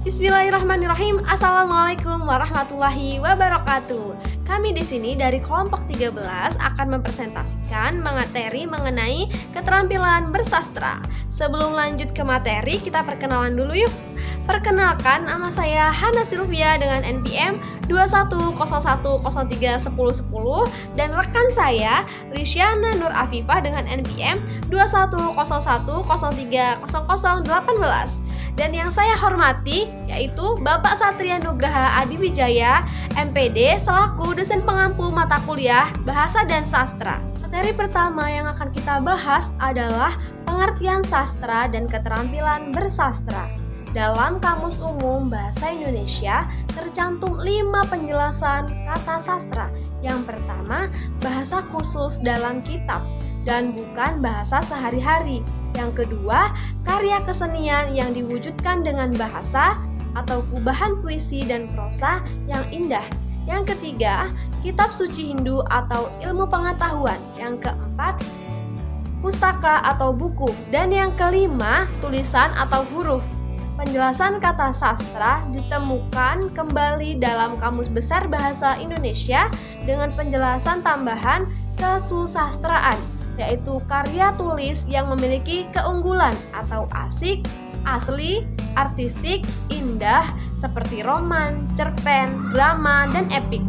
Bismillahirrahmanirrahim. Assalamualaikum warahmatullahi wabarakatuh. Kami di sini dari kelompok 13 akan mempresentasikan materi mengenai keterampilan bersastra. Sebelum lanjut ke materi, kita perkenalan dulu yuk. Perkenalkan, nama saya Hana Sylvia dengan NPM 2101031010 dan rekan saya Lisyana Nur Afifah dengan NPM 2101030018. Dan yang saya hormati yaitu Bapak Satria Nugraha Adiwijaya, MPD, selaku dosen pengampu mata kuliah Bahasa dan Sastra. Materi pertama yang akan kita bahas adalah pengertian sastra dan keterampilan bersastra. Dalam Kamus Umum Bahasa Indonesia tercantum 5 penjelasan kata sastra. Yang pertama, bahasa khusus dalam kitab dan bukan bahasa sehari-hari. Yang kedua, karya kesenian yang diwujudkan dengan bahasa atau kubahan puisi dan prosa yang indah. Yang ketiga, kitab suci Hindu atau ilmu pengetahuan. Yang keempat, pustaka atau buku. Dan yang kelima, tulisan atau huruf. Penjelasan kata sastra ditemukan kembali dalam Kamus Besar Bahasa Indonesia dengan penjelasan tambahan kesusastraan, yaitu karya tulis yang memiliki keunggulan atau asik, asli, artistik, indah, seperti roman, cerpen, drama, dan epik.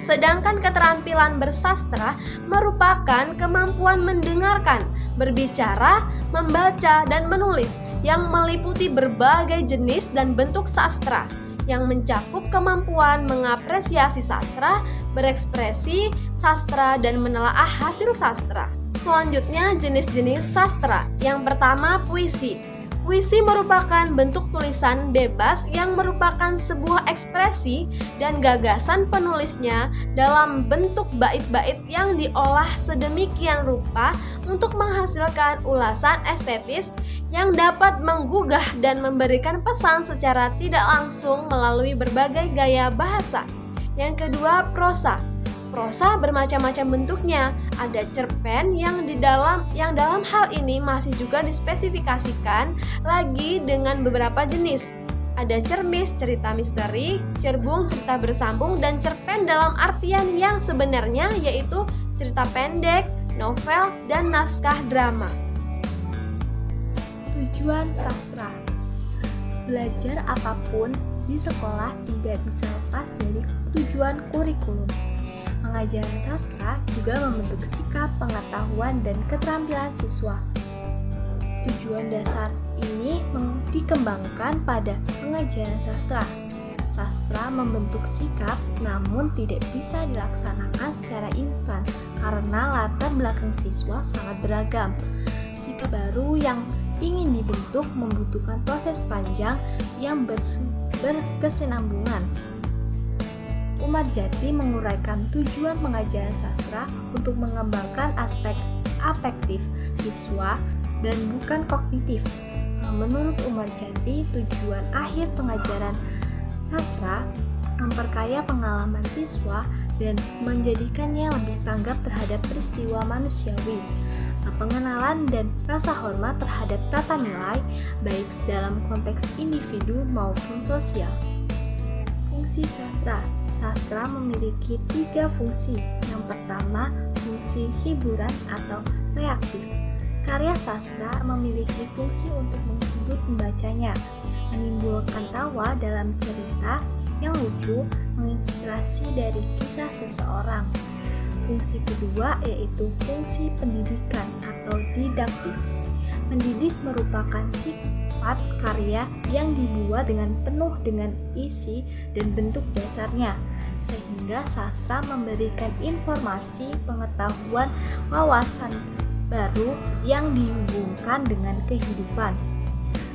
Sedangkan keterampilan bersastra merupakan kemampuan mendengarkan, berbicara, membaca, dan menulis yang meliputi berbagai jenis dan bentuk sastra, yang mencakup kemampuan mengapresiasi sastra, berekspresi sastra, dan menelaah hasil sastra. Selanjutnya, jenis-jenis sastra. Yang pertama, puisi. Puisi merupakan bentuk tulisan bebas yang merupakan sebuah ekspresi dan gagasan penulisnya dalam bentuk bait-bait yang diolah sedemikian rupa untuk menghasilkan ulasan estetis yang dapat menggugah dan memberikan pesan secara tidak langsung melalui berbagai gaya bahasa. Yang kedua, prosa. Prosa bermacam-macam bentuknya. Ada cerpen yang dalam hal ini masih juga dispesifikasikan lagi dengan beberapa jenis. Ada cermis, cerita misteri, cerbung, cerita bersambung, dan cerpen dalam artian yang sebenarnya yaitu cerita pendek, novel, dan naskah drama. Tujuan sastra. Belajar apapun di sekolah tidak bisa lepas dari tujuan kurikulum. Pengajaran sastra juga membentuk sikap, pengetahuan, dan keterampilan siswa. Tujuan dasar ini dikembangkan pada pengajaran sastra. Sastra membentuk sikap, namun tidak bisa dilaksanakan secara instan karena latar belakang siswa sangat beragam. Sikap baru yang ingin dibentuk membutuhkan proses panjang yang berkesinambungan. Umarjati menguraikan tujuan pengajaran sastra untuk mengembangkan aspek afektif siswa dan bukan kognitif. Menurut Umarjati, tujuan akhir pengajaran sastra memperkaya pengalaman siswa dan menjadikannya lebih tanggap terhadap peristiwa manusiawi. Pengenalan dan rasa hormat terhadap tata nilai baik dalam konteks individu maupun sosial. Fungsi sastra. Sastra memiliki 3 fungsi. Yang pertama, fungsi hiburan atau reaktif. Karya sastra memiliki fungsi untuk menghibur pembacanya, menimbulkan tawa dalam cerita yang lucu, menginspirasi dari kisah seseorang. Fungsi kedua yaitu fungsi pendidikan atau didaktif. Mendidik merupakan sifat karya yang dibuat dengan penuh dengan isi dan bentuk dasarnya, sehingga sastra memberikan informasi, pengetahuan, wawasan baru yang dihubungkan dengan kehidupan.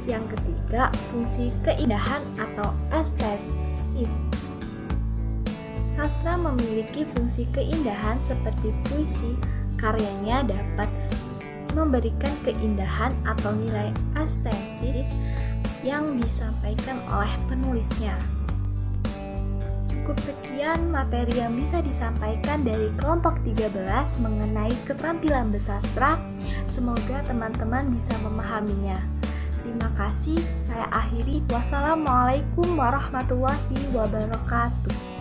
Yang ketiga, fungsi keindahan atau estetis. Sastra memiliki fungsi keindahan seperti puisi, karyanya dapat memberikan keindahan atau nilai estetis yang disampaikan oleh penulisnya. Cukup sekian materi yang bisa disampaikan dari kelompok 13 mengenai keterampilan bersastra. Semoga teman-teman bisa memahaminya. Terima kasih, saya akhiri. Wassalamualaikum warahmatullahi wabarakatuh.